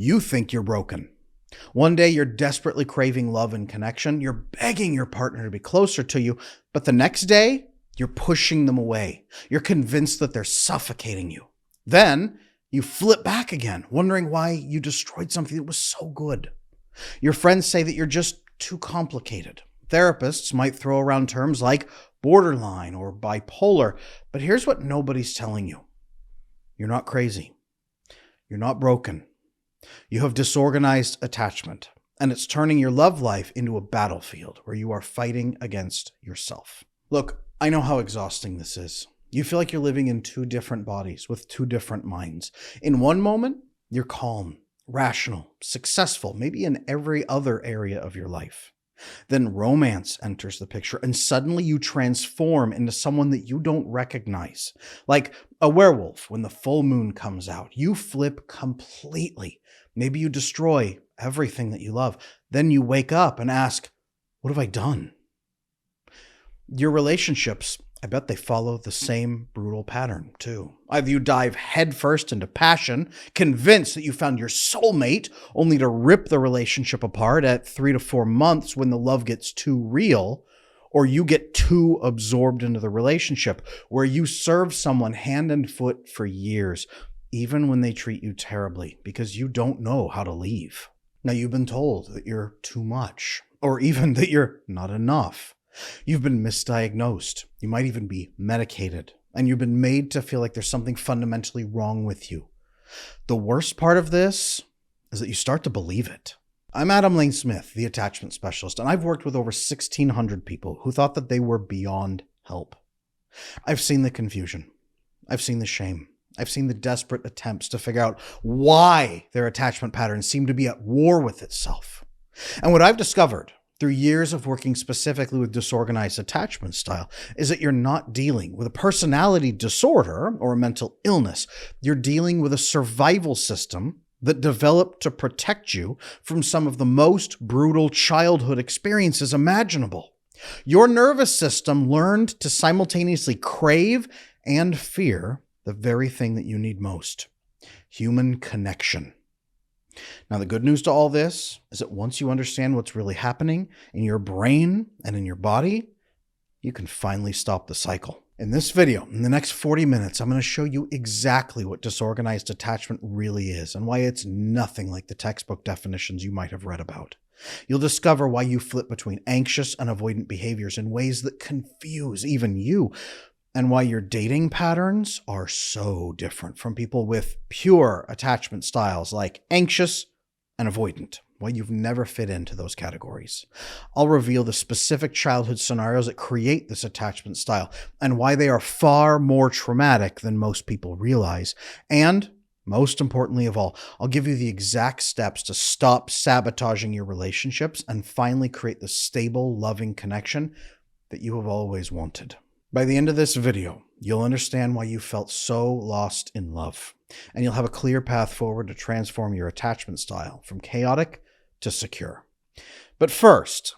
You think you're broken. One day you're desperately craving love and connection. You're begging your partner to be closer to you, but the next day you're pushing them away. You're convinced that they're suffocating you. Then you flip back again, wondering why you destroyed something that was so good. Your friends say that you're just too complicated. Therapists might throw around terms like borderline or bipolar, but here's what nobody's telling you. You're not crazy. You're not broken. You have disorganized attachment, and it's turning your love life into a battlefield where you are fighting against yourself. Look, I know how exhausting this is. You feel like you're living in two different bodies with two different minds. In one moment, you're calm, rational, successful, maybe in every other area of your life. Then romance enters the picture, and suddenly you transform into someone that you don't recognize. Like a werewolf when the full moon comes out. You flip completely. Maybe you destroy everything that you love. Then you wake up and ask, what have I done? Your relationships, I bet they follow the same brutal pattern too. Either you dive headfirst into passion, convinced that you found your soulmate, only to rip the relationship apart at 3 to 4 months when the love gets too real, or you get too absorbed into the relationship where you serve someone hand and foot for years, even when they treat you terribly because you don't know how to leave. Now you've been told that you're too much, or even that you're not enough. You've been misdiagnosed. You might even be medicated, and you've been made to feel like there's something fundamentally wrong with you. The worst part of this is that you start to believe it. I'm Adam Lane Smith, the attachment specialist, and I've worked with over 1,600 people who thought that they were beyond help. I've seen the confusion. I've seen the shame. I've seen the desperate attempts to figure out why their attachment patterns seem to be at war with itself. And what I've discovered through years of working specifically with disorganized attachment style is that you're not dealing with a personality disorder or a mental illness. You're dealing with a survival system that developed to protect you from some of the most brutal childhood experiences imaginable. Your nervous system learned to simultaneously crave and fear the very thing that you need most: human connection. Now, the good news to all this is that once you understand what's really happening in your brain and in your body, you can finally stop the cycle. In this video, in the next 40 minutes, I'm going to show you exactly what disorganized attachment really is and why it's nothing like the textbook definitions you might have read about. You'll discover why you flip between anxious and avoidant behaviors in ways that confuse even you, and why your dating patterns are so different from people with pure attachment styles like anxious and avoidant, why you've never fit into those categories. I'll reveal the specific childhood scenarios that create this attachment style and why they are far more traumatic than most people realize. And most importantly of all, I'll give you the exact steps to stop sabotaging your relationships and finally create the stable, loving connection that you have always wanted. By the end of this video, you'll understand why you felt so lost in love, and you'll have a clear path forward to transform your attachment style from chaotic to secure. But first,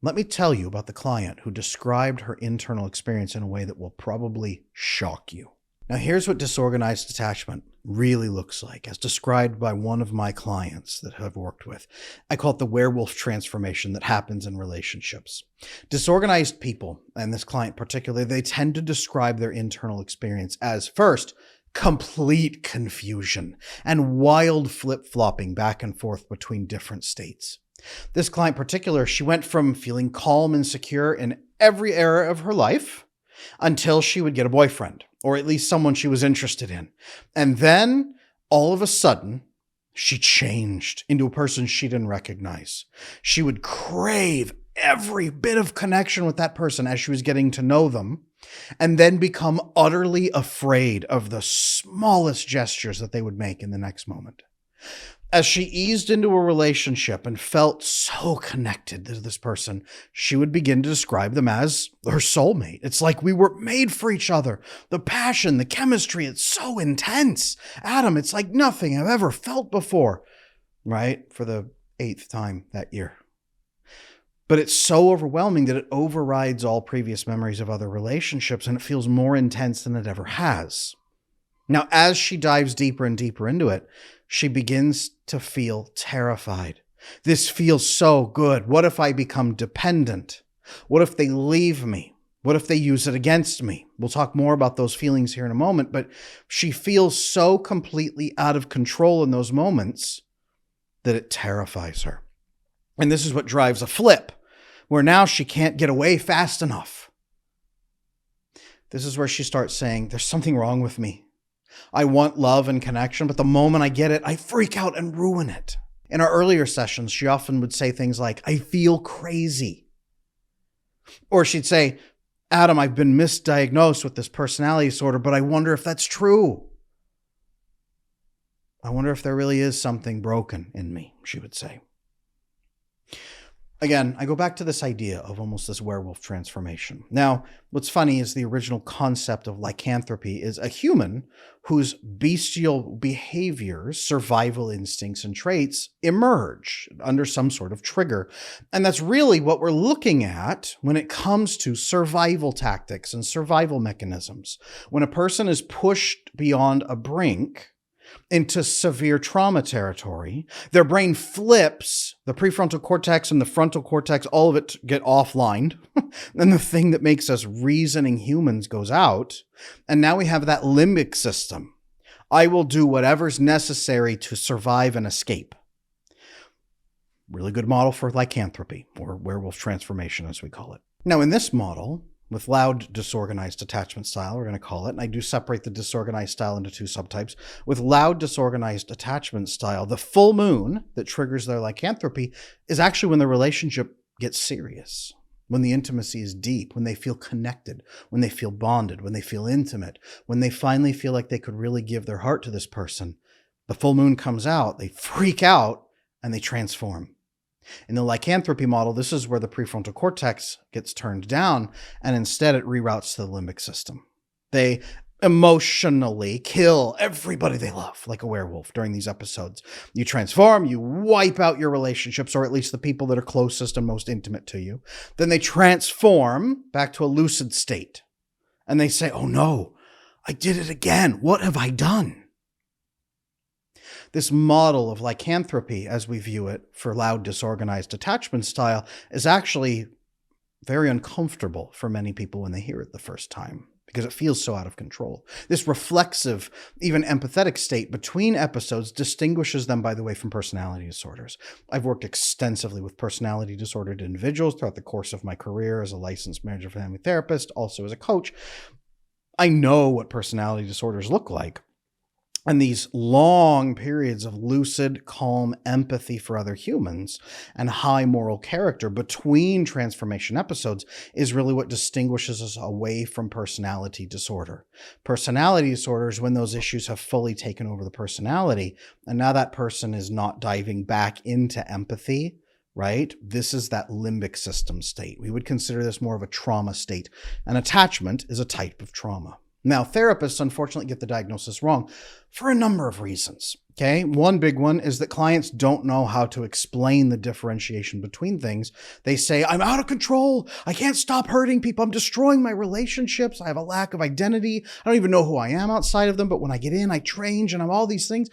let me tell you about the client who described her internal experience in a way that will probably shock you. Now, here's what disorganized attachment really looks like, as described by one of my clients that I've worked with. I call it the werewolf transformation that happens in relationships. Disorganized people, and this client particularly, they tend to describe their internal experience as, first, complete confusion and wild flip-flopping back and forth between different states. This client in particular, she went from feeling calm and secure in every area of her life until she would get a boyfriend, or at least someone she was interested in. And then, all of a sudden, she changed into a person she didn't recognize. She would crave every bit of connection with that person as she was getting to know them, and then become utterly afraid of the smallest gestures that they would make in the next moment. As she eased into a relationship and felt so connected to this person, she would begin to describe them as her soulmate. It's like we were made for each other. The passion, the chemistry, it's so intense. Adam, it's like nothing I've ever felt before. Right? For the 8th time that year. But it's so overwhelming that it overrides all previous memories of other relationships, and it feels more intense than it ever has. Now, as she dives deeper and deeper into it, she begins to feel terrified. This feels so good. What if I become dependent? What if they leave me? What if they use it against me? We'll talk more about those feelings here in a moment, but she feels so completely out of control in those moments that it terrifies her. And this is what drives a flip, where now she can't get away fast enough. This is where she starts saying, there's something wrong with me. I want love and connection, but the moment I get it, I freak out and ruin it. In our earlier sessions, she often would say things like, I feel crazy. Or she'd say, Adam, I've been misdiagnosed with this personality disorder, but I wonder if that's true. I wonder if there really is something broken in me, she would say. Again, I go back to this idea of almost this werewolf transformation. Now, what's funny is the original concept of lycanthropy is a human whose bestial behaviors, survival instincts, and traits emerge under some sort of trigger. And that's really what we're looking at when it comes to survival tactics and survival mechanisms. When a person is pushed beyond a brink into severe trauma territory, their brain flips, the prefrontal cortex and the frontal cortex, all of it get offline. And the thing that makes us reasoning humans goes out. And now we have that limbic system. I will do whatever's necessary to survive and escape. Really good model for lycanthropy, or werewolf transformation, as we call it. Now, in this model, with loud disorganized attachment style, we're going to call it, and I do separate the disorganized style into two subtypes. With loud disorganized attachment style, the full moon that triggers their lycanthropy is actually when the relationship gets serious, when the intimacy is deep, when they feel connected, when they feel bonded, when they feel intimate, when they finally feel like they could really give their heart to this person. The full moon comes out, they freak out, and they transform. In the lycanthropy model, this is where the prefrontal cortex gets turned down, and instead it reroutes to the limbic system. They emotionally kill everybody they love, like a werewolf during these episodes. You transform, you wipe out your relationships, or at least the people that are closest and most intimate to you. Then they transform back to a lucid state. And they say, oh no, I did it again. What have I done? This model of lycanthropy, as we view it for loud disorganized attachment style, is actually very uncomfortable for many people when they hear it the first time, because it feels so out of control. This reflexive, even empathetic state between episodes distinguishes them, by the way, from personality disorders. I've worked extensively with personality disordered individuals throughout the course of my career as a licensed marriage and family therapist, also as a coach. I know what personality disorders look like. And these long periods of lucid, calm empathy for other humans and high moral character between transformation episodes is really what distinguishes us away from personality disorder. Personality disorder is when those issues have fully taken over the personality, and now that person is not diving back into empathy, right? This is that limbic system state. We would consider this more of a trauma state. And attachment is a type of trauma. Now, therapists unfortunately get the diagnosis wrong for a number of reasons, okay? One big one is that clients don't know how to explain the differentiation between things. They say, I'm out of control. I can't stop hurting people. I'm destroying my relationships. I have a lack of identity. I don't even know who I am outside of them, but when I get in, I change and I'm all these things.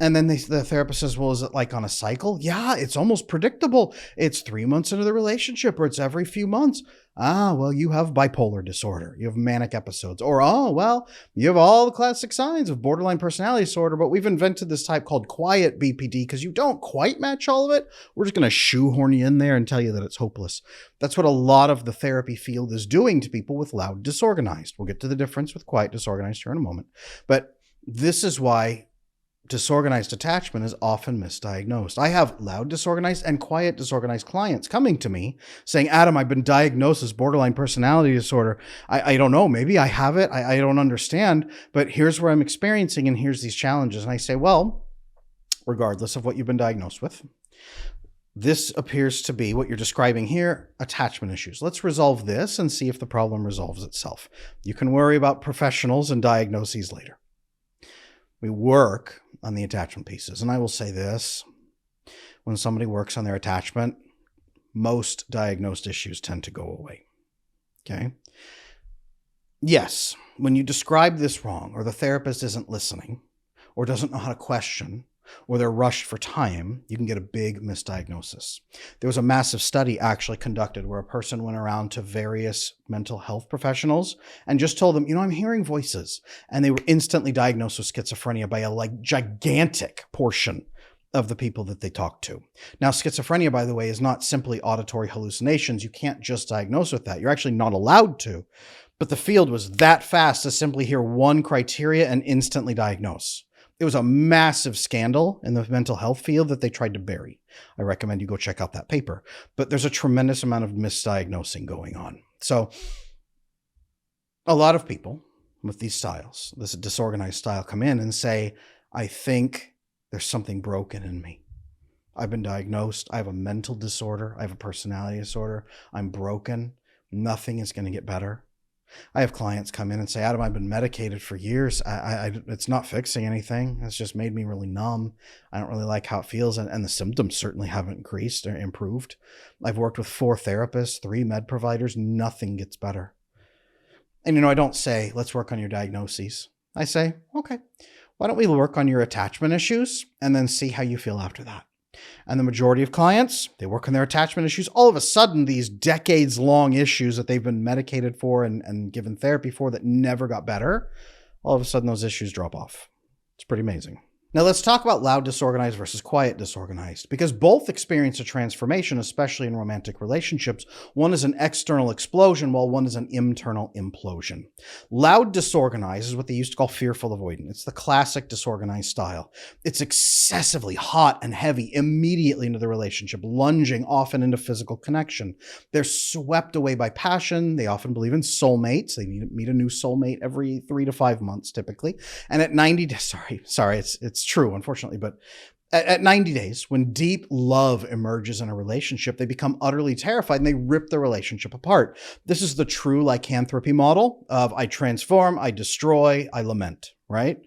And then the therapist says, well, is it like on a cycle? Yeah, it's almost predictable. It's 3 months into the relationship, or it's every few months. Ah, well, you have bipolar disorder. You have manic episodes. Or, oh, well, you have all the classic signs of borderline personality disorder, but we've invented this type called quiet BPD because you don't quite match all of it. We're just going to shoehorn you in there and tell you that it's hopeless. That's what a lot of the therapy field is doing to people with loud disorganized. We'll get to the difference with quiet disorganized here in a moment. But this is why disorganized attachment is often misdiagnosed. I have loud disorganized and quiet disorganized clients coming to me saying, Adam, I've been diagnosed as borderline personality disorder. I don't know, maybe I have it. I don't understand, but here's where I'm experiencing and here's these challenges. And I say, well, regardless of what you've been diagnosed with, this appears to be what you're describing here, attachment issues. Let's resolve this and see if the problem resolves itself. You can worry about professionals and diagnoses later. We work on the attachment pieces. And I will say this, when somebody works on their attachment, most diagnosed issues tend to go away. Okay. Yes, when you describe this wrong, or the therapist isn't listening, or doesn't know how to question, or they're rushed for time, you can get a big misdiagnosis. There was a massive study actually conducted where a person went around to various mental health professionals and just told them, I'm hearing voices. And they were instantly diagnosed with schizophrenia by a gigantic portion of the people that they talked to. Now, schizophrenia, by the way, is not simply auditory hallucinations. You can't just diagnose with that. You're actually not allowed to. But the field was that fast to simply hear one criteria and instantly diagnose. It was a massive scandal in the mental health field that they tried to bury. I recommend you go check out that paper. But there's a tremendous amount of misdiagnosing going on. So a lot of people with these styles, this disorganized style, come in and say, I think there's something broken in me. I've been diagnosed. I have a mental disorder. I have a personality disorder. I'm broken. Nothing is going to get better. I have clients come in and say, Adam, I've been medicated for years. It's not fixing anything. It's just made me really numb. I don't really like how it feels. And the symptoms certainly haven't increased or improved. I've worked with 4 therapists, 3 med providers. Nothing gets better. And, I don't say, let's work on your diagnoses. I say, okay, why don't we work on your attachment issues and then see how you feel after that? And the majority of clients, they work on their attachment issues. All of a sudden, these decades-long issues that they've been medicated for and given therapy for that never got better, all of a sudden those issues drop off. It's pretty amazing. Now let's talk about loud disorganized versus quiet disorganized, because both experience a transformation, especially in romantic relationships. One is an external explosion, while one is an internal implosion. Loud disorganized is what they used to call fearful avoidant. It's the classic disorganized style. It's excessively hot and heavy immediately into the relationship, lunging often into physical connection. They're swept away by passion. They often believe in soulmates. They meet a new soulmate every 3 to 5 months, typically. And at 90 days, it's true, unfortunately, but at 90 days, when deep love emerges in a relationship, they become utterly terrified and they rip the relationship apart. This is the true lycanthropy model of I transform, I destroy, I lament, right?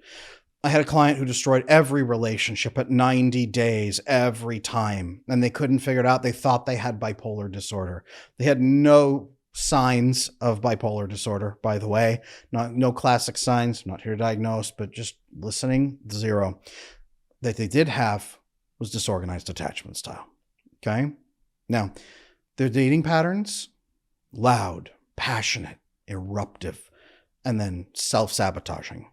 I had a client who destroyed every relationship at 90 days every time, and they couldn't figure it out. They thought they had bipolar disorder. They had no signs of bipolar disorder, by the way. No classic signs. I'm not here to diagnose, but just listening, 0. That they did have was disorganized attachment style. Okay? Now, their dating patterns, loud, passionate, eruptive, and then self-sabotaging.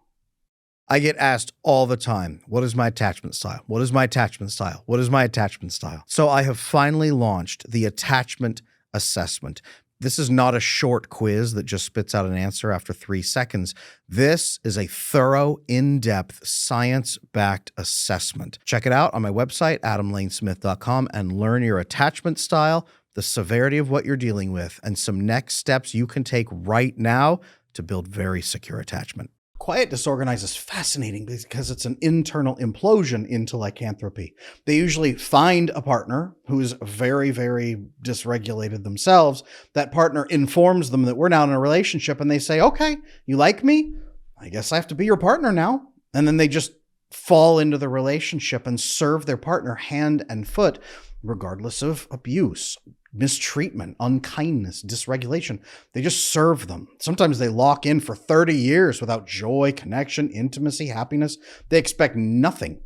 I get asked all the time, what is my attachment style? What is my attachment style? What is my attachment style? So I have finally launched the attachment assessment. This is not a short quiz that just spits out an answer after 3 seconds. This is a thorough, in-depth, science-backed assessment. Check it out on my website, adamlanesmith.com, and learn your attachment style, the severity of what you're dealing with, and some next steps you can take right now to build very secure attachment. Quiet disorganized is fascinating because it's an internal implosion into lycanthropy. They usually find a partner who's very, very dysregulated themselves. That partner informs them that we're now in a relationship, and they say, okay, you like me? I guess I have to be your partner now. And then they just fall into the relationship and serve their partner hand and foot, regardless of abuse, mistreatment, unkindness, dysregulation. They just serve them. Sometimes they lock in for 30 years without joy, connection, intimacy, happiness. They expect nothing.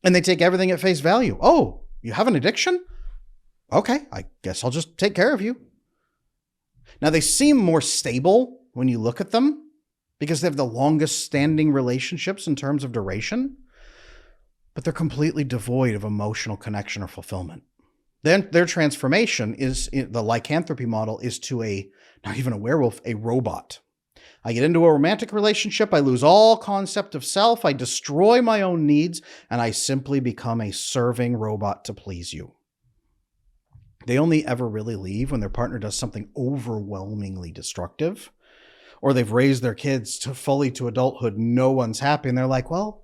And they take everything at face value. Oh, you have an addiction? Okay, I guess I'll just take care of you. Now, they seem more stable when you look at them because they have the longest standing relationships in terms of duration, but they're completely devoid of emotional connection or fulfillment. Then their transformation is, the lycanthropy model is to not even a werewolf, a robot. I get into a romantic relationship, I lose all concept of self, I destroy my own needs, and I simply become a serving robot to please you. They only ever really leave when their partner does something overwhelmingly destructive, or they've raised their kids fully to adulthood, no one's happy, and they're like, well,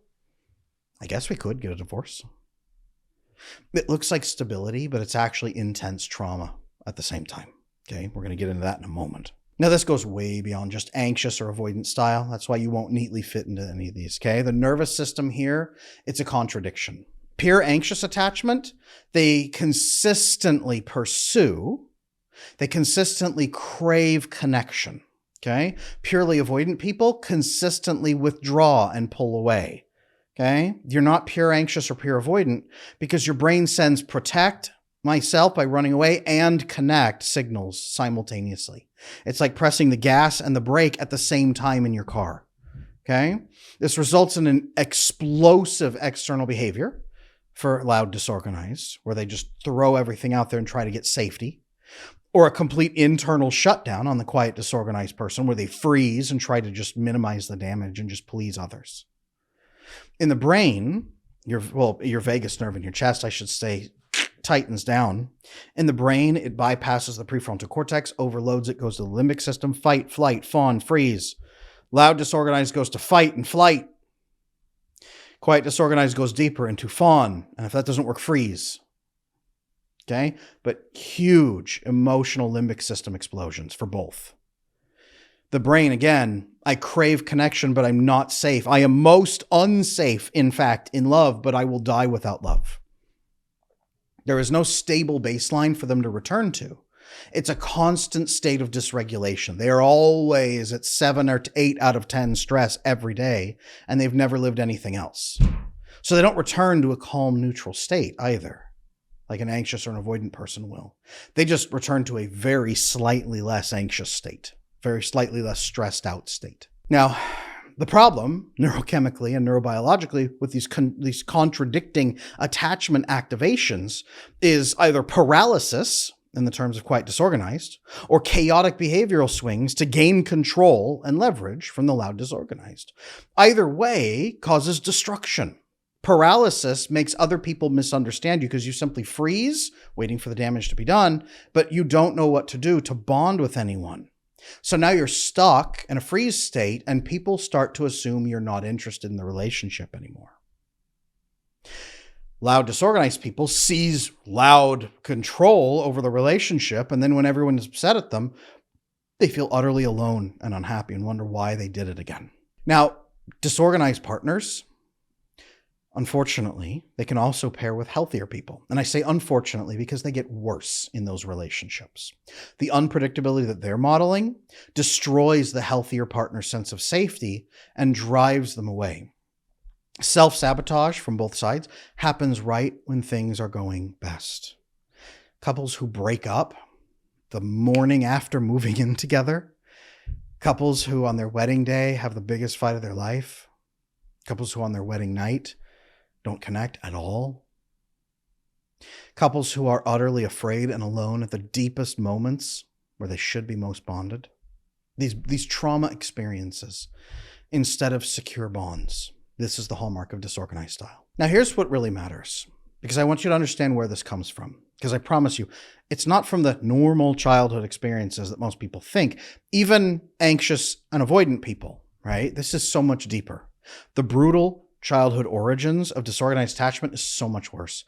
I guess we could get a divorce. It looks like stability, but it's actually intense trauma at the same time. Okay, we're going to get into that in a moment. Now, this goes way beyond just anxious or avoidant style. That's why you won't neatly fit into any of these, okay? The nervous system here, it's a contradiction. Pure anxious attachment, they consistently pursue, they consistently crave connection. Okay. Purely avoidant people consistently withdraw and pull away. Okay. You're not pure anxious or pure avoidant because your brain sends protect myself by running away and connect signals simultaneously. It's like pressing the gas and the brake at the same time in your car. Okay. This results in an explosive external behavior for loud disorganized, where they just throw everything out there and try to get safety, or a complete internal shutdown on the quiet disorganized person, where they freeze and try to just minimize the damage and just please others. In the brain, your vagus nerve in your chest, I should say, tightens down. In the brain, it bypasses the prefrontal cortex, overloads it, goes to the limbic system, fight, flight, fawn, freeze. Loud disorganized goes to fight and flight. Quiet disorganized goes deeper into fawn, and if that doesn't work, freeze. Okay? But huge emotional limbic system explosions for both. The brain, again, I crave connection, but I'm not safe. I am most unsafe, in fact, in love, but I will die without love. There is no stable baseline for them to return to. It's a constant state of dysregulation. They are always at 7 or 8 out of 10 stress every day, and they've never lived anything else. So they don't return to a calm, neutral state either, like an anxious or an avoidant person will. They just return to a very slightly less anxious state, very slightly less stressed out state. Now, the problem, neurochemically and neurobiologically, with these contradicting attachment activations is either paralysis, in the terms of quiet disorganized, or chaotic behavioral swings to gain control and leverage from the loud disorganized. Either way causes destruction. Paralysis makes other people misunderstand you because you simply freeze, waiting for the damage to be done, but you don't know what to do to bond with anyone. So now you're stuck in a freeze state, and people start to assume you're not interested in the relationship anymore. Loud disorganized people seize loud control over the relationship, and then when everyone is upset at them, they feel utterly alone and unhappy and wonder why they did it again. Now, disorganized partners, unfortunately, they can also pair with healthier people. And I say unfortunately because they get worse in those relationships. The unpredictability that they're modeling destroys the healthier partner's sense of safety and drives them away. Self-sabotage from both sides happens right when things are going best. Couples who break up the morning after moving in together, couples who on their wedding day have the biggest fight of their life, couples who on their wedding night don't connect at all, couples who are utterly afraid and alone at the deepest moments where they should be most bonded. These trauma experiences instead of secure bonds. This is the hallmark of disorganized style. Now, here's what really matters, because I want you to understand where this comes from. Because I promise you, it's not from the normal childhood experiences that most people think. Even anxious and avoidant people, right? This is so much deeper. The brutal childhood origins of disorganized attachment is so much worse.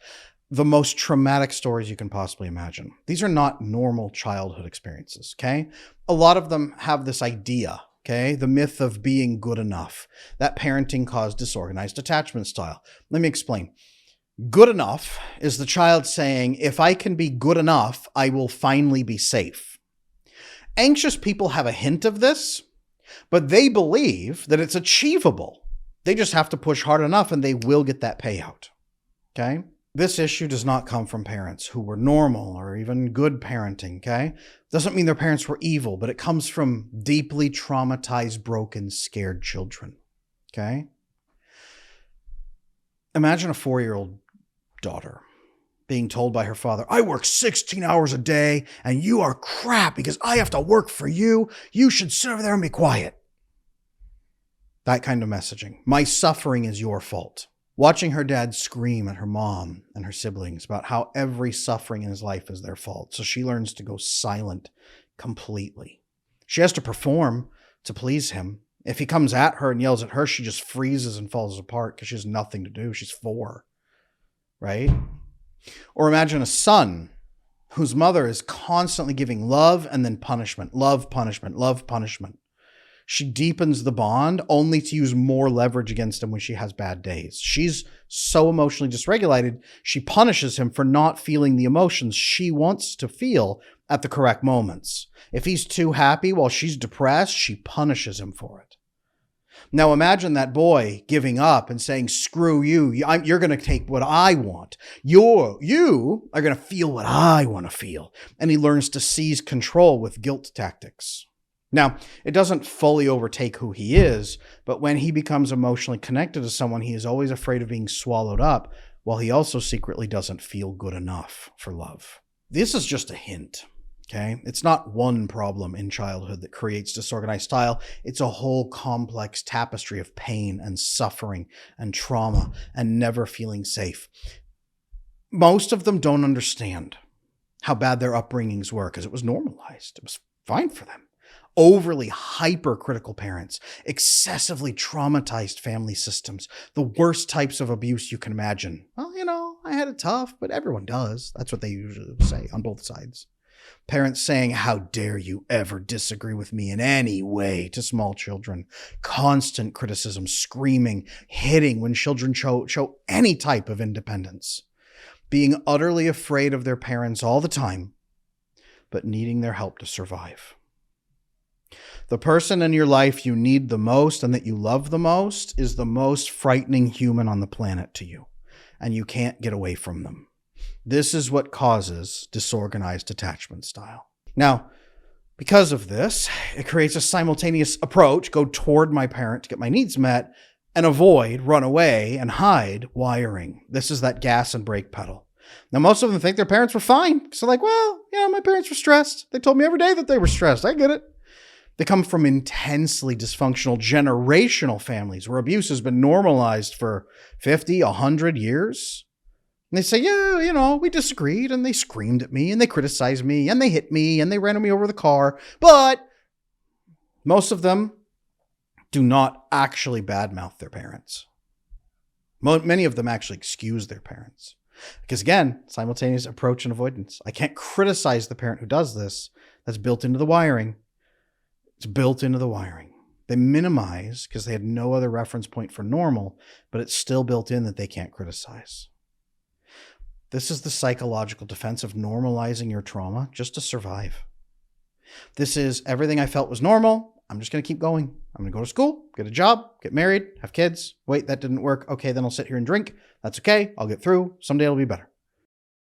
The most traumatic stories you can possibly imagine. These are not normal childhood experiences, okay? A lot of them have this idea, okay? The myth of being good enough. That parenting caused disorganized attachment style. Let me explain. Good enough is the child saying, if I can be good enough, I will finally be safe. Anxious people have a hint of this, but they believe that it's achievable. They just have to push hard enough and they will get that payout, okay? This issue does not come from parents who were normal or even good parenting, okay? Doesn't mean their parents were evil, but it comes from deeply traumatized, broken, scared children, okay? Imagine a 4-year-old daughter being told by her father, I work 16 hours a day and you are crap because I have to work for you. You should sit over there and be quiet. That kind of messaging. My suffering is your fault. Watching her dad scream at her mom and her siblings about how every suffering in his life is their fault. So she learns to go silent completely. She has to perform to please him. If he comes at her and yells at her, she just freezes and falls apart because she has nothing to do. She's 4, right? Or imagine a son whose mother is constantly giving love and then punishment, love, punishment, love, punishment. She deepens the bond only to use more leverage against him when she has bad days. She's so emotionally dysregulated, she punishes him for not feeling the emotions she wants to feel at the correct moments. If he's too happy while she's depressed, she punishes him for it. Now imagine that boy giving up and saying, screw you, you're going to take what I want. You are going to feel what I want to feel. And he learns to seize control with guilt tactics. Now, it doesn't fully overtake who he is, but when he becomes emotionally connected to someone, he is always afraid of being swallowed up, while he also secretly doesn't feel good enough for love. This is just a hint. Okay, it's not one problem in childhood that creates disorganized style. It's a whole complex tapestry of pain and suffering and trauma and never feeling safe. Most of them don't understand how bad their upbringings were because it was normalized. It was fine for them. Overly hypercritical parents, excessively traumatized family systems, the worst types of abuse you can imagine. Well, I had it tough, but everyone does. That's what they usually say on both sides. Parents saying, how dare you ever disagree with me in any way to small children. Constant criticism, screaming, hitting when children show any type of independence. Being utterly afraid of their parents all the time, but needing their help to survive. The person in your life you need the most and that you love the most is the most frightening human on the planet to you, and you can't get away from them. This is what causes disorganized attachment style. Now, because of this, it creates a simultaneous approach, go toward my parent to get my needs met, and avoid, run away, and hide wiring. This is that gas and brake pedal. Now, most of them think their parents were fine. So like, well, my parents were stressed. They told me every day that they were stressed. I get it. They come from intensely dysfunctional generational families where abuse has been normalized for 50, 100 years. And they say, yeah, we disagreed and they screamed at me and they criticized me and they hit me and they ran me over the car. But most of them do not actually badmouth their parents. Many of them actually excuse their parents. Because again, simultaneous approach and avoidance. I can't criticize the parent who does this. That's built into the wiring. It's built into the wiring. They minimize because they had no other reference point for normal, but it's still built in that they can't criticize. This is the psychological defense of normalizing your trauma just to survive. This is everything I felt was normal. I'm just going to keep going. I'm going to go to school, get a job, get married, have kids. Wait, that didn't work. Okay, then I'll sit here and drink. That's okay. I'll get through. Someday it'll be better.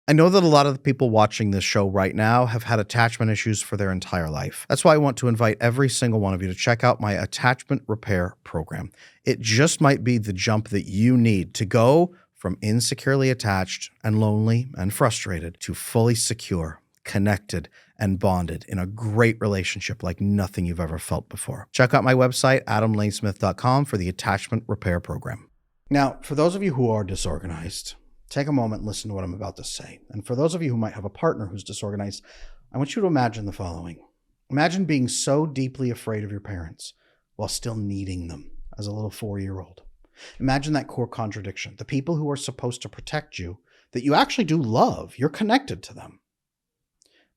I know that a lot of the people watching this show right now have had attachment issues for their entire life. That's why I want to invite every single one of you to check out my attachment repair program. It just might be the jump that you need to go from insecurely attached and lonely and frustrated to fully secure, connected, and bonded in a great relationship like nothing you've ever felt before. Check out my website, adamlanesmith.com, for the attachment repair program. Now, for those of you who are disorganized, take a moment and listen to what I'm about to say. And for those of you who might have a partner who's disorganized, I want you to imagine the following. Imagine being so deeply afraid of your parents while still needing them as a little 4-year-old. Imagine that core contradiction. The people who are supposed to protect you, that you actually do love, you're connected to them.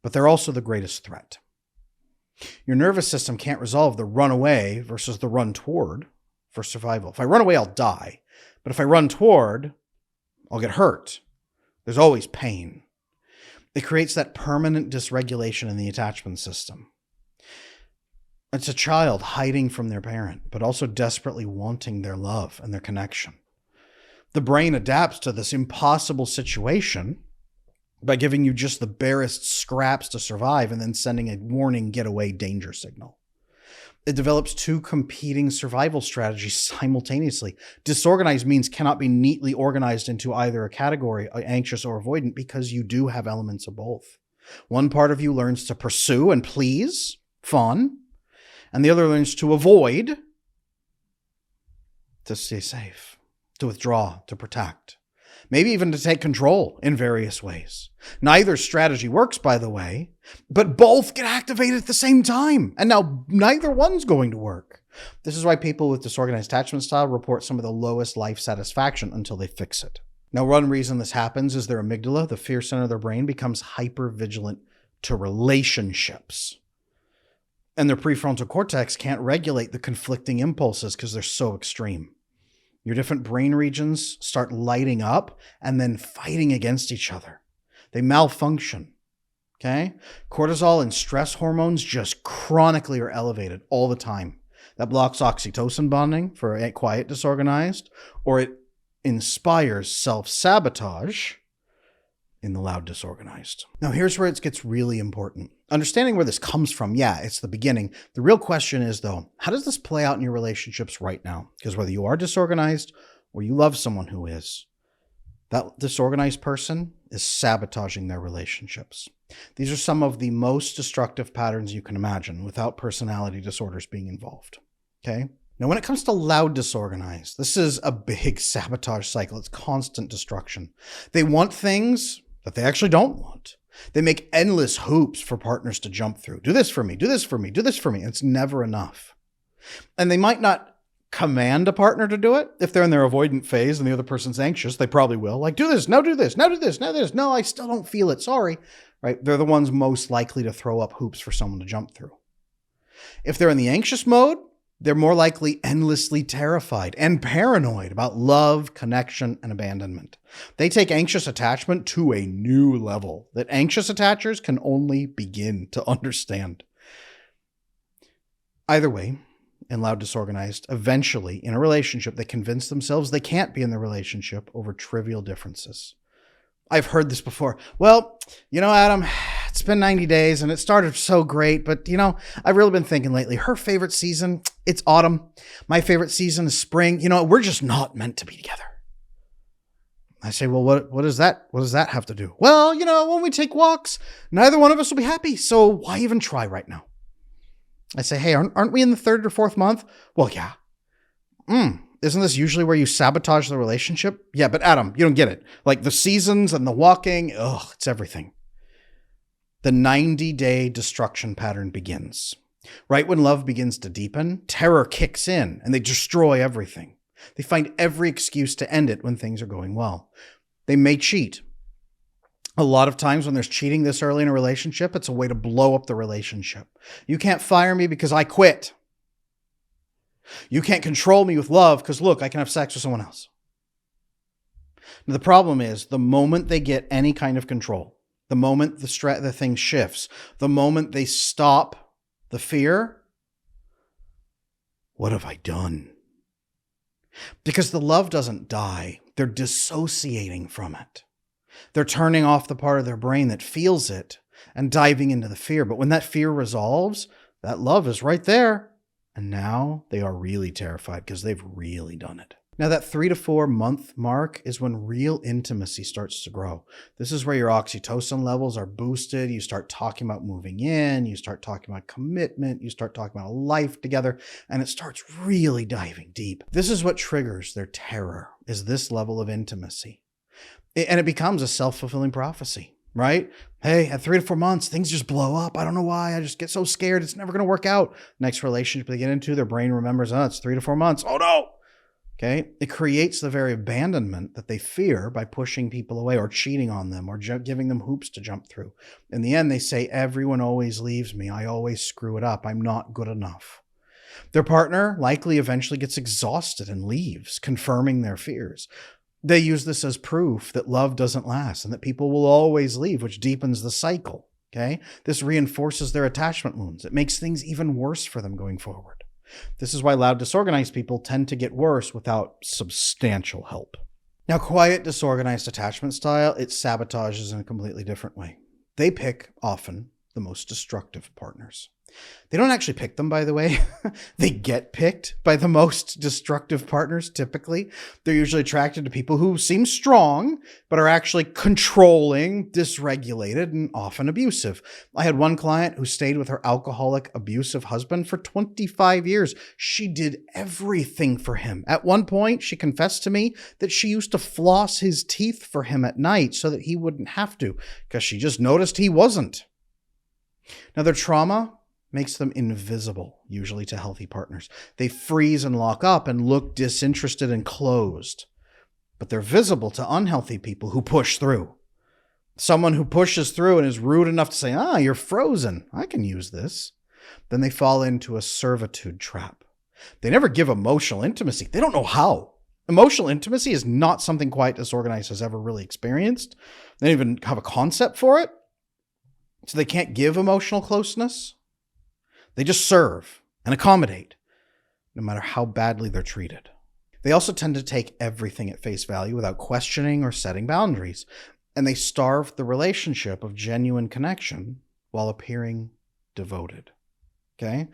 But they're also the greatest threat. Your nervous system can't resolve the run away versus the run toward for survival. If I run away, I'll die. But if I run toward, I'll get hurt. There's always pain. It creates that permanent dysregulation in the attachment system. It's a child hiding from their parent, but also desperately wanting their love and their connection. The brain adapts to this impossible situation by giving you just the barest scraps to survive and then sending a warning, get away, danger signal. It develops two competing survival strategies simultaneously. Disorganized means cannot be neatly organized into either a category, anxious or avoidant, because you do have elements of both. One part of you learns to pursue and please, fun, and the other learns to avoid, to stay safe, to withdraw, to protect, maybe even to take control in various ways. Neither strategy works, by the way, but both get activated at the same time. And now neither one's going to work. This is why people with disorganized attachment style report some of the lowest life satisfaction until they fix it. Now, one reason this happens is their amygdala, the fear center of their brain, becomes hyper-vigilant to relationships. And their prefrontal cortex can't regulate the conflicting impulses because they're so extreme. Your different brain regions start lighting up and then fighting against each other. They malfunction. Okay? Cortisol and stress hormones just chronically are elevated all the time. That blocks oxytocin bonding for a quiet disorganized, or it inspires self-sabotage in the loud disorganized. Now, here's where it gets really important. Understanding where this comes from, yeah, it's the beginning. The real question is, though, how does this play out in your relationships right now? Because whether you are disorganized or you love someone who is, that disorganized person is sabotaging their relationships. These are some of the most destructive patterns you can imagine without personality disorders being involved. Okay? Now, when it comes to loud disorganized, this is a big sabotage cycle. It's constant destruction. They want things that they actually don't want. They make endless hoops for partners to jump through. Do this for me, do this for me, do this for me. It's never enough. And they might not command a partner to do it. If they're in their avoidant phase and the other person's anxious, they probably will. Like, do this, now do this, now do this, now do this. No, I still don't feel it. Sorry. Right? They're the ones most likely to throw up hoops for someone to jump through. If they're in the anxious mode, they're more likely endlessly terrified and paranoid about love, connection, and abandonment. They take anxious attachment to a new level that anxious attachers can only begin to understand. Either way, in loud disorganized, eventually in a relationship, they convince themselves they can't be in the relationship over trivial differences. I've heard this before. Well, Adam, it's been 90 days and it started so great, but I've really been thinking lately, her favorite season, it's autumn. My favorite season is spring. We're just not meant to be together. I say, well, what does that have to do? Well, when we take walks, neither one of us will be happy. So why even try right now? I say, hey, aren't we in the third or fourth month? Well, yeah. Isn't this usually where you sabotage the relationship? Yeah, but Adam, you don't get it. Like the seasons and the walking, it's everything. The 90-day destruction pattern begins. Right when love begins to deepen, terror kicks in and they destroy everything. They find every excuse to end it when things are going well. They may cheat. A lot of times when there's cheating this early in a relationship, it's a way to blow up the relationship. You can't fire me because I quit. You can't control me with love because, look, I can have sex with someone else. Now, the problem is the moment they get any kind of control, the moment the thing shifts, the moment they stop the fear, what have I done? Because the love doesn't die. They're dissociating from it. They're turning off the part of their brain that feels it and diving into the fear. But when that fear resolves, that love is right there. And now they are really terrified because they've really done it. Now that 3 to 4 month mark is when real intimacy starts to grow. This is where your oxytocin levels are boosted. You start talking about moving in. You start talking about commitment. You start talking about a life together. And it starts really diving deep. This is what triggers their terror, is this level of intimacy. And it becomes a self-fulfilling prophecy. Right? Hey, at 3 to 4 months, things just blow up. I don't know why. I just get so scared. It's never going to work out. Next relationship they get into, their brain remembers, it's 3 to 4 months. Oh no. Okay. It creates the very abandonment that they fear by pushing people away or cheating on them or giving them hoops to jump through. In the end, they say, everyone always leaves me. I always screw it up. I'm not good enough. Their partner likely eventually gets exhausted and leaves, confirming their fears. They use this as proof that love doesn't last and that people will always leave, which deepens the cycle. Okay? This reinforces their attachment wounds. It makes things even worse for them going forward. This is why loud disorganized people tend to get worse without substantial help. Now, quiet disorganized attachment style, it sabotages in a completely different way. They pick, often, the most destructive partners. They don't actually pick them, by the way. They get picked by the most destructive partners, typically. They're usually attracted to people who seem strong, but are actually controlling, dysregulated, and often abusive. I had one client who stayed with her alcoholic, abusive husband for 25 years. She did everything for him. At one point, she confessed to me that she used to floss his teeth for him at night so that he wouldn't have to, because she just noticed he wasn't. Now, their trauma makes them invisible, usually to healthy partners. They freeze and lock up and look disinterested and closed. But they're visible to unhealthy people who push through. Someone who pushes through and is rude enough to say, you're frozen. I can use this. then they fall into a servitude trap. They never give emotional intimacy. They don't know how. Emotional intimacy is not something Quiet Disorganized has ever really experienced. They don't even have a concept for it. So they can't give emotional closeness. They just serve and accommodate, no matter how badly they're treated. They also tend to take everything at face value without questioning or setting boundaries. And they starve the relationship of genuine connection while appearing devoted. Okay?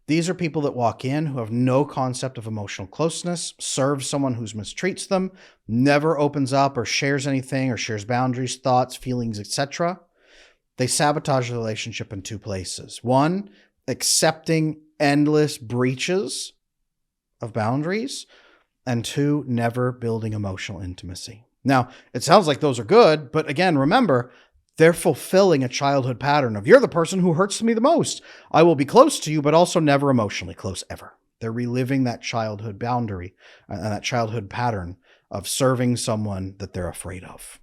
These are people that walk in who have no concept of emotional closeness, serve someone who mistreats them, never opens up or shares anything or shares boundaries, thoughts, feelings, etc. They sabotage the relationship in two places. One, accepting endless breaches of boundaries, and two, never building emotional intimacy. Now, it sounds like those are good, but again, remember, they're fulfilling a childhood pattern of, you're the person who hurts me the most. I will be close to you, but also never emotionally close ever. They're reliving that childhood boundary and that childhood pattern of serving someone that they're afraid of.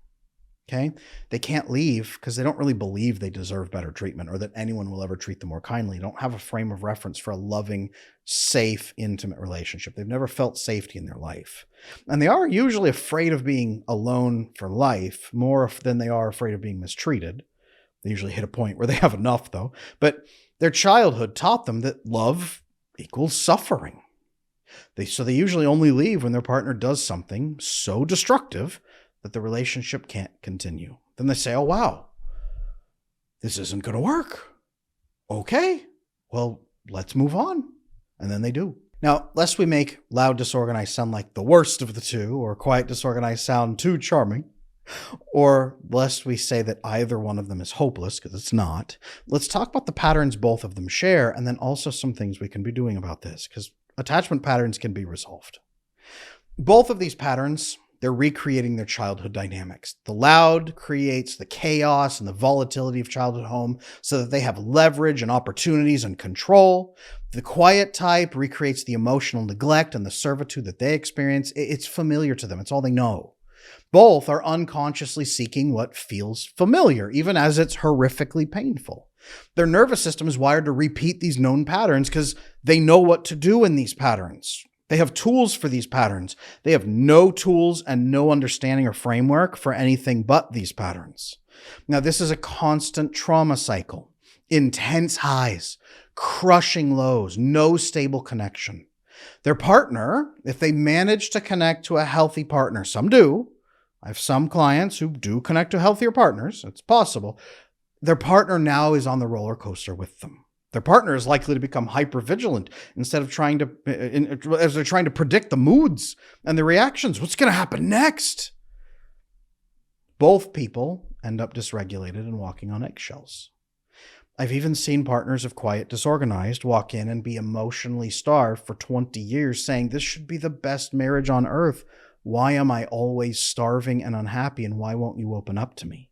Okay? They can't leave because they don't really believe they deserve better treatment or that anyone will ever treat them more kindly. They don't have a frame of reference for a loving, safe, intimate relationship. They've never felt safety in their life. And they are usually afraid of being alone for life more than they are afraid of being mistreated. They usually hit a point where they have enough, though. But their childhood taught them that love equals suffering. So they usually only leave when their partner does something so destructive that the relationship can't continue. Then they say, oh, wow, this isn't going to work. Okay, well, let's move on. And then they do. Now, lest we make Loud Disorganized sound like the worst of the two, or Quiet Disorganized sound too charming, or lest we say that either one of them is hopeless, because it's not, let's talk about the patterns both of them share, and then also some things we can be doing about this, because attachment patterns can be resolved. Both of these patterns, they're recreating their childhood dynamics. The loud creates the chaos and the volatility of childhood home so that they have leverage and opportunities and control. The quiet type recreates the emotional neglect and the servitude that they experience. It's familiar to them. It's all they know. Both are unconsciously seeking what feels familiar, even as it's horrifically painful. Their nervous system is wired to repeat these known patterns because they know what to do in these patterns. They have tools for these patterns. They have no tools and no understanding or framework for anything but these patterns. Now, this is a constant trauma cycle. Intense highs, crushing lows, no stable connection. Their partner, if they manage to connect to a healthy partner, some do. I have some clients who do connect to healthier partners. It's possible. Their partner now is on the roller coaster with them. Their partner is likely to become hypervigilant instead of as they're trying to predict the moods and the reactions. What's going to happen next? Both people end up dysregulated and walking on eggshells. I've even seen partners of Quiet Disorganized walk in and be emotionally starved for 20 years saying, this should be the best marriage on earth. Why am I always starving and unhappy, and why won't you open up to me?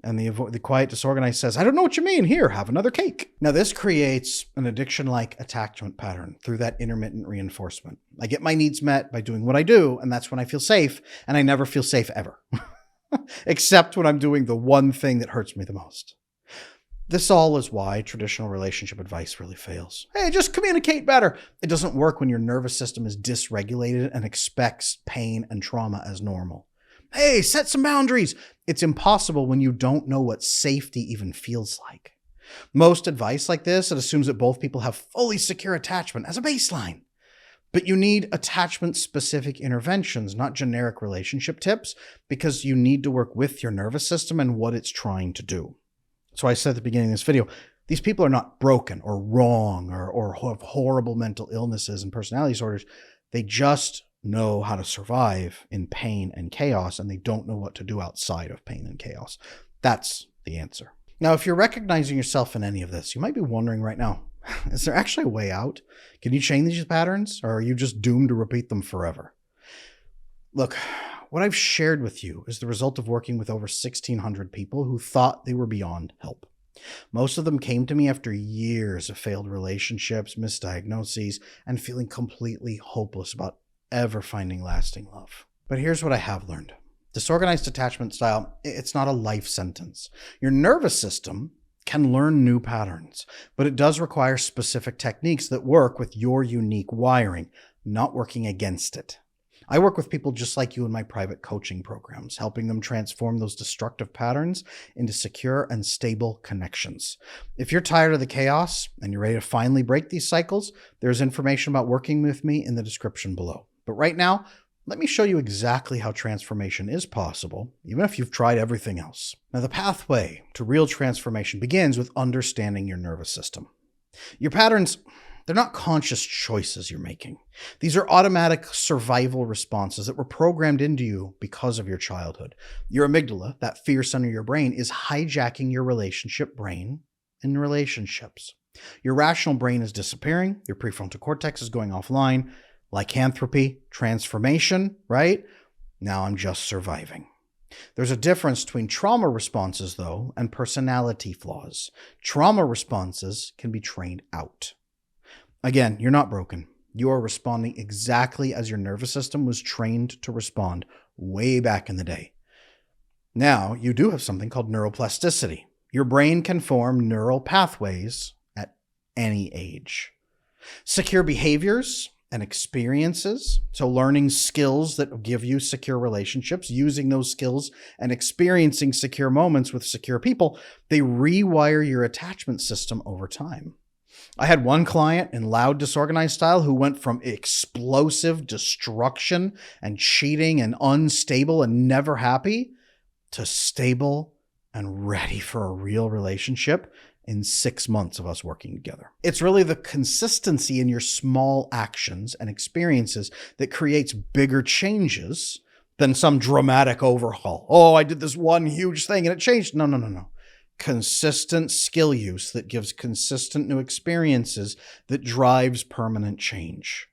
And the Quiet Disorganized says, I don't know what you mean. Here, have another cake. Now, this creates an addiction-like attachment pattern through that intermittent reinforcement. I get my needs met by doing what I do, and that's when I feel safe, and I never feel safe ever, except when I'm doing the one thing that hurts me the most. This all is why traditional relationship advice really fails. Hey, just communicate better. It doesn't work when your nervous system is dysregulated and expects pain and trauma as normal. Hey, set some boundaries. It's impossible when you don't know what safety even feels like. Most advice like this, it assumes that both people have fully secure attachment as a baseline. But you need attachment-specific interventions, not generic relationship tips, because you need to work with your nervous system and what it's trying to do. So I said at the beginning of this video, these people are not broken or wrong or have horrible mental illnesses and personality disorders. They just know how to survive in pain and chaos, and they don't know what to do outside of pain and chaos. That's the answer. Now, if you're recognizing yourself in any of this, you might be wondering right now, is there actually a way out? Can you change these patterns, or are you just doomed to repeat them forever? Look, what I've shared with you is the result of working with over 1,600 people who thought they were beyond help. Most of them came to me after years of failed relationships, misdiagnoses, and feeling completely hopeless about ever finding lasting love. But here's what I have learned. Disorganized attachment style, it's not a life sentence. Your nervous system can learn new patterns, but it does require specific techniques that work with your unique wiring, not working against it. I work with people just like you in my private coaching programs, helping them transform those destructive patterns into secure and stable connections. If you're tired of the chaos and you're ready to finally break these cycles, there's information about working with me in the description below. But right now, let me show you exactly how transformation is possible, even if you've tried everything else. Now, the pathway to real transformation begins with understanding your nervous system. Your patterns, they're not conscious choices you're making. These are automatic survival responses that were programmed into you because of your childhood. Your amygdala, that fear center of your brain, is hijacking your relationship brain in relationships. Your rational brain is disappearing. Your prefrontal cortex is going offline. Lycanthropy, transformation, right? Now I'm just surviving. There's a difference between trauma responses, though, and personality flaws. Trauma responses can be trained out. Again, you're not broken. You are responding exactly as your nervous system was trained to respond way back in the day. Now, you do have something called neuroplasticity. Your brain can form neural pathways at any age. Secure behaviors and experiences, so learning skills that give you secure relationships, using those skills and experiencing secure moments with secure people, they rewire your attachment system over time. I had one client in loud, disorganized style who went from explosive destruction and cheating and unstable and never happy to stable and ready for a real relationship in 6 months of us working together. It's really the consistency in your small actions and experiences that creates bigger changes than some dramatic overhaul. Oh, I did this one huge thing and it changed. No. Consistent skill use that gives consistent new experiences that drives permanent change.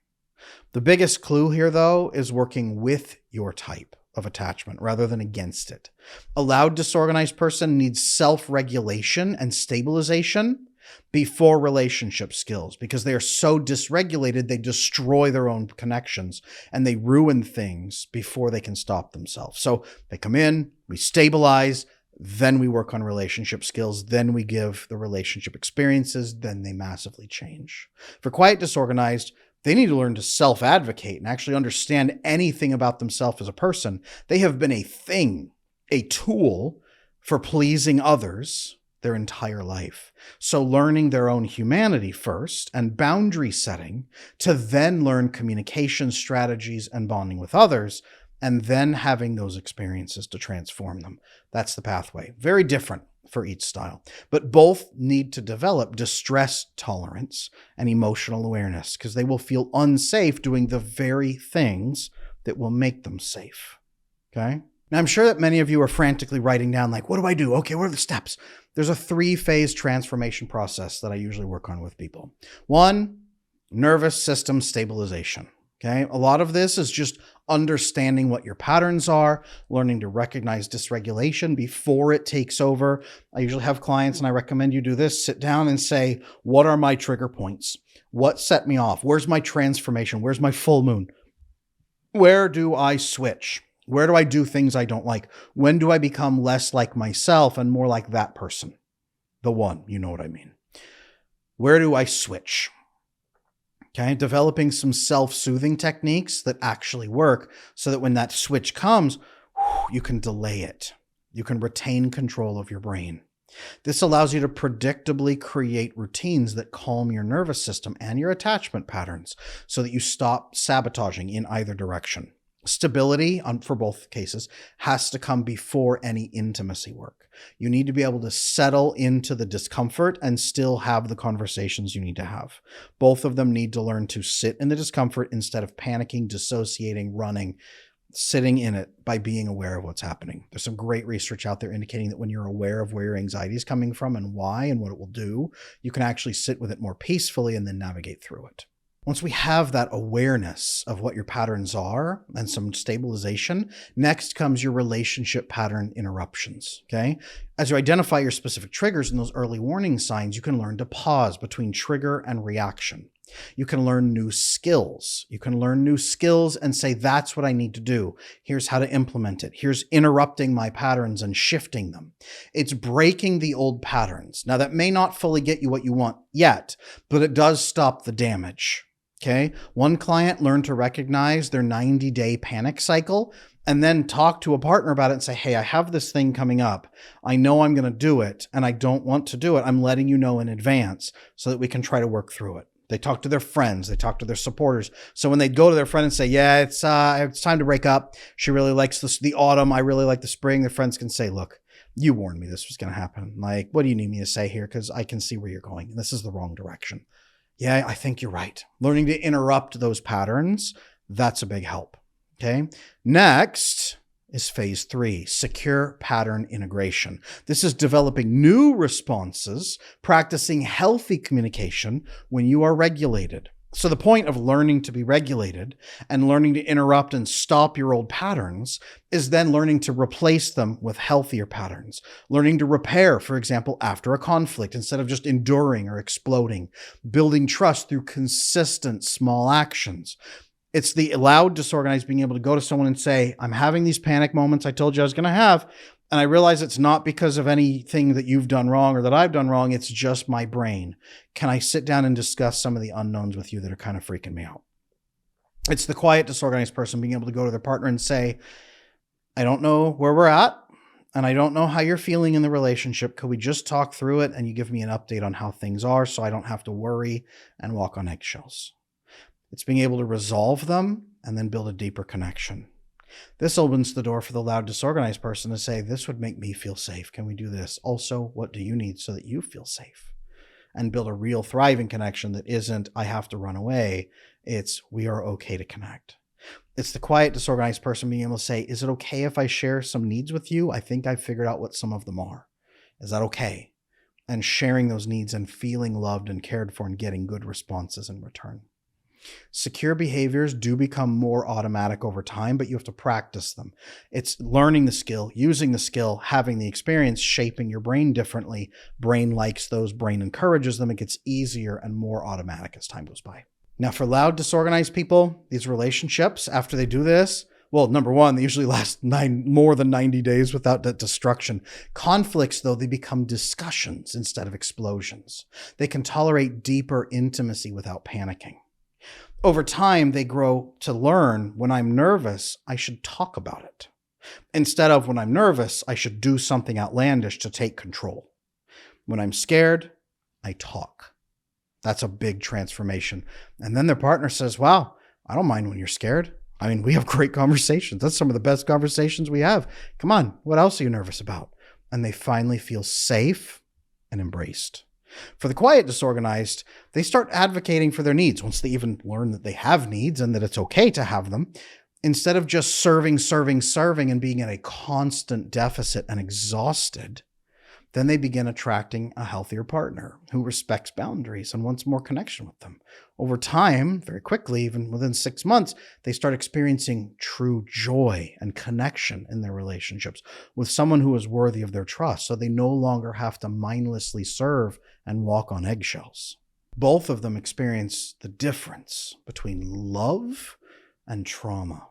The biggest clue here, though, is working with your type of attachment rather than against it. A loud, disorganized person needs self-regulation and stabilization before relationship skills because they are so dysregulated they destroy their own connections and they ruin things before they can stop themselves. So they come in, we stabilize, then we work on relationship skills, then we give the relationship experiences, then they massively change. For quiet, disorganized, they need to learn to self-advocate and actually understand anything about themselves as a person. They have been a thing, a tool for pleasing others their entire life. So learning their own humanity first and boundary setting to then learn communication strategies and bonding with others, and then having those experiences to transform them. That's the pathway. Very different for each style, but both need to develop distress tolerance and emotional awareness because they will feel unsafe doing the very things that will make them safe. Okay? Now, I'm sure that many of you are frantically writing down, like, what do I do? Okay, what are the steps? There's a 3-phase transformation process that I usually work on with people. 1, nervous system stabilization. Okay, a lot of this is just understanding what your patterns are, learning to recognize dysregulation before it takes over. I usually have clients, and I recommend you do this, sit down and say, what are my trigger points? What set me off? Where's my transformation? Where's my full moon? Where do I switch? Where do I do things I don't like? When do I become less like myself and more like that person? The one, you know what I mean. Where do I switch? Okay, developing some self-soothing techniques that actually work so that when that switch comes, you can delay it. You can retain control of your brain. This allows you to predictably create routines that calm your nervous system and your attachment patterns so that you stop sabotaging in either direction. Stability, for both cases, has to come before any intimacy work. You need to be able to settle into the discomfort and still have the conversations you need to have. Both of them need to learn to sit in the discomfort instead of panicking, dissociating, running, sitting in it by being aware of what's happening. There's some great research out there indicating that when you're aware of where your anxiety is coming from and why and what it will do, you can actually sit with it more peacefully and then navigate through it. Once we have that awareness of what your patterns are and some stabilization, next comes your relationship pattern interruptions, okay? As you identify your specific triggers and those early warning signs, you can learn to pause between trigger and reaction. You can learn new skills. You can learn new skills and say, that's what I need to do. Here's how to implement it. Here's interrupting my patterns and shifting them. It's breaking the old patterns. Now, that may not fully get you what you want yet, but it does stop the damage. Okay. One client learned to recognize their 90-day panic cycle and then talk to a partner about it and say, hey, I have this thing coming up. I know I'm going to do it and I don't want to do it. I'm letting you know in advance so that we can try to work through it. They talk to their friends. They talk to their supporters. So when they go to their friend and say, yeah, it's time to break up. She really likes the autumn. I really like the spring. Their friends can say, look, you warned me this was going to happen. Like, what do you need me to say here? Because I can see where you're going. This is the wrong direction. Yeah, I think you're right. Learning to interrupt those patterns, that's a big help. Okay. Next is phase 3, secure pattern integration. This is developing new responses, practicing healthy communication when you are regulated. So the point of learning to be regulated and learning to interrupt and stop your old patterns is then learning to replace them with healthier patterns, learning to repair, for example, after a conflict instead of just enduring or exploding, building trust through consistent small actions. It's the loud disorganized being able to go to someone and say, I'm having these panic moments I told you I was going to have. And I realize it's not because of anything that you've done wrong or that I've done wrong. It's just my brain. Can I sit down and discuss some of the unknowns with you that are kind of freaking me out? It's the quiet, disorganized person being able to go to their partner and say, I don't know where we're at, and I don't know how you're feeling in the relationship. Could we just talk through it and you give me an update on how things are so I don't have to worry and walk on eggshells? It's being able to resolve them and then build a deeper connection. This opens the door for the loud, disorganized person to say, this would make me feel safe. Can we do this? Also, what do you need so that you feel safe? And build a real thriving connection that isn't, I have to run away. It's, we are okay to connect. It's the quiet, disorganized person being able to say, is it okay if I share some needs with you? I think I figured out what some of them are. Is that okay? And sharing those needs and feeling loved and cared for and getting good responses in return. Secure behaviors do become more automatic over time, but you have to practice them. It's learning the skill, using the skill, having the experience, shaping your brain differently. Brain likes those, brain encourages them. It gets easier and more automatic as time goes by. Now, for loud, disorganized people, these relationships, after they do this, well, number one, they usually last more than 90 days without that destruction. Conflicts, though, they become discussions instead of explosions. They can tolerate deeper intimacy without panicking. Over time, they grow to learn, when I'm nervous, I should talk about it. Instead of, when I'm nervous, I should do something outlandish to take control. When I'm scared, I talk. That's a big transformation. And then their partner says, wow, I don't mind when you're scared. I mean, we have great conversations. That's some of the best conversations we have. Come on, what else are you nervous about? And they finally feel safe and embraced. For the quiet, disorganized, they start advocating for their needs once they even learn that they have needs and that it's okay to have them. Instead of just serving and being in a constant deficit and exhausted, then they begin attracting a healthier partner who respects boundaries and wants more connection with them. Over time, very quickly, even within 6 months, they start experiencing true joy and connection in their relationships with someone who is worthy of their trust, so they no longer have to mindlessly serve and walk on eggshells. Both of them experience the difference between love and trauma.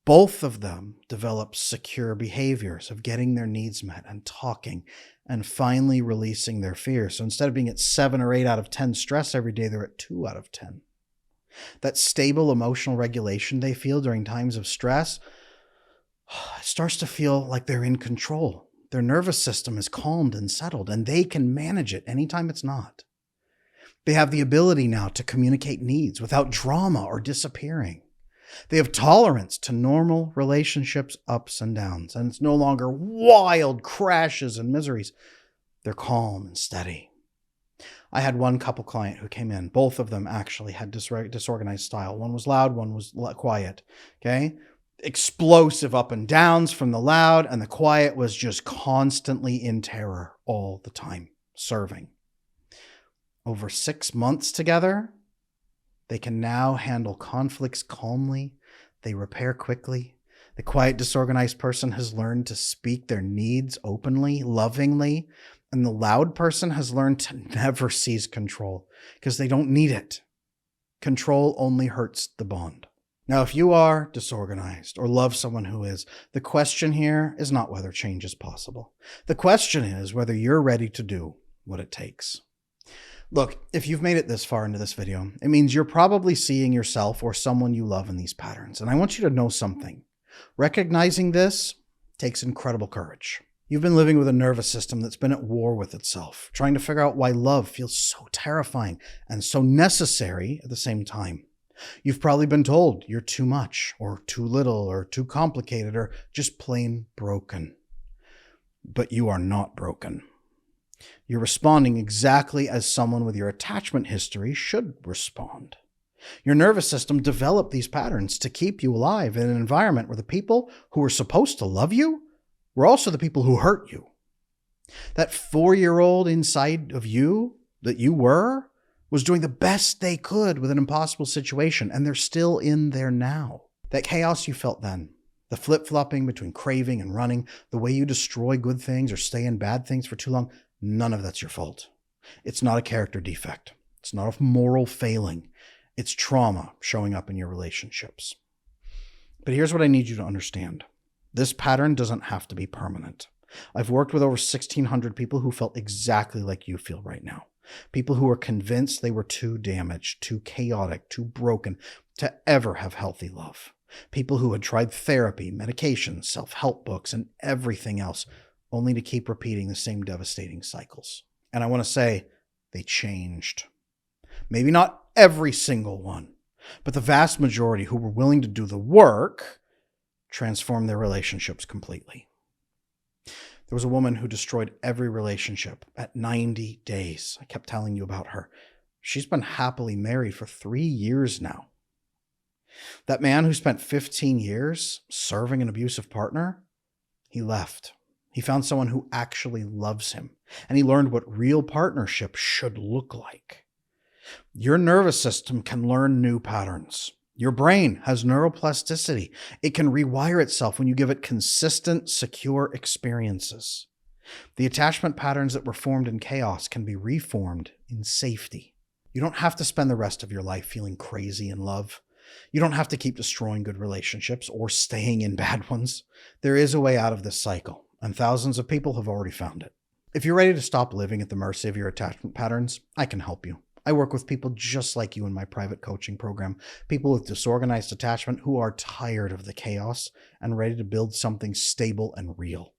Both of them develop secure behaviors of getting their needs met and talking and finally releasing their fears. So instead of being at 7 or 8 out of 10 stress every day, they're at 2 out of 10. That stable emotional regulation they feel during times of stress starts to feel like they're in control. Their nervous system is calmed and settled, and they can manage it anytime it's not. They have the ability now to communicate needs without drama or disappearing. They have tolerance to normal relationships' ups and downs, and it's no longer wild crashes and miseries. They're calm and steady. I had one couple client who came in. Both of them actually had disorganized style. One was loud, one was quiet. Okay? Explosive up and downs from the loud, and the quiet was just constantly in terror all the time, serving. Over 6 months together, they can now handle conflicts calmly. They repair quickly. The quiet, disorganized person has learned to speak their needs openly, lovingly, and the loud person has learned to never seize control because they don't need it. Control only hurts the bond. Now, if you are disorganized or love someone who is, the question here is not whether change is possible. The question is whether you're ready to do what it takes. Look, if you've made it this far into this video, it means you're probably seeing yourself or someone you love in these patterns. And I want you to know something. Recognizing this takes incredible courage. You've been living with a nervous system that's been at war with itself, trying to figure out why love feels so terrifying and so necessary at the same time. You've probably been told you're too much, or too little, or too complicated, or just plain broken. But you are not broken. You're responding exactly as someone with your attachment history should respond. Your nervous system developed these patterns to keep you alive in an environment where the people who were supposed to love you were also the people who hurt you. That 4-year-old inside of you that you were was doing the best they could with an impossible situation, and they're still in there now. That chaos you felt then, the flip-flopping between craving and running, the way you destroy good things or stay in bad things for too long, none of that's your fault. It's not a character defect. It's not a moral failing. It's trauma showing up in your relationships. But here's what I need you to understand. This pattern doesn't have to be permanent. I've worked with over 1,600 people who felt exactly like you feel right now. People who were convinced they were too damaged, too chaotic, too broken to ever have healthy love. People who had tried therapy, medications, self-help books, and everything else, only to keep repeating the same devastating cycles. And I want to say, they changed. Maybe not every single one, but the vast majority who were willing to do the work transformed their relationships completely. There was a woman who destroyed every relationship at 90 days. I kept telling you about her. She's been happily married for 3 years now. That man who spent 15 years serving an abusive partner, he left. He found someone who actually loves him, and he learned what real partnership should look like. Your nervous system can learn new patterns. Your brain has neuroplasticity. It can rewire itself when you give it consistent, secure experiences. The attachment patterns that were formed in chaos can be reformed in safety. You don't have to spend the rest of your life feeling crazy in love. You don't have to keep destroying good relationships or staying in bad ones. There is a way out of this cycle, and thousands of people have already found it. If you're ready to stop living at the mercy of your attachment patterns, I can help you. I work with people just like you in my private coaching program, people with disorganized attachment who are tired of the chaos and ready to build something stable and real.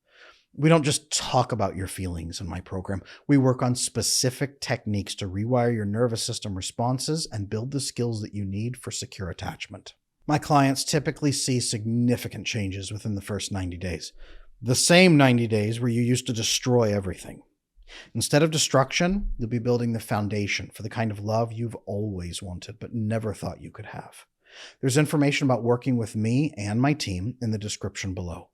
We don't just talk about your feelings in my program. We work on specific techniques to rewire your nervous system responses and build the skills that you need for secure attachment. My clients typically see significant changes within the first 90 days. The same 90 days where you used to destroy everything. Instead of destruction, you'll be building the foundation for the kind of love you've always wanted but never thought you could have. There's information about working with me and my team in the description below.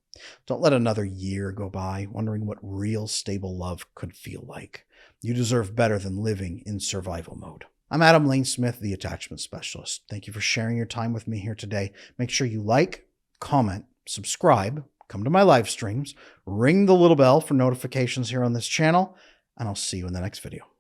Don't let another year go by wondering what real stable love could feel like. You deserve better than living in survival mode. I'm Adam Lane Smith, the Attachment Specialist. Thank you for sharing your time with me here today. Make sure you like, comment, subscribe, come to my live streams, ring the little bell for notifications here on this channel, and I'll see you in the next video.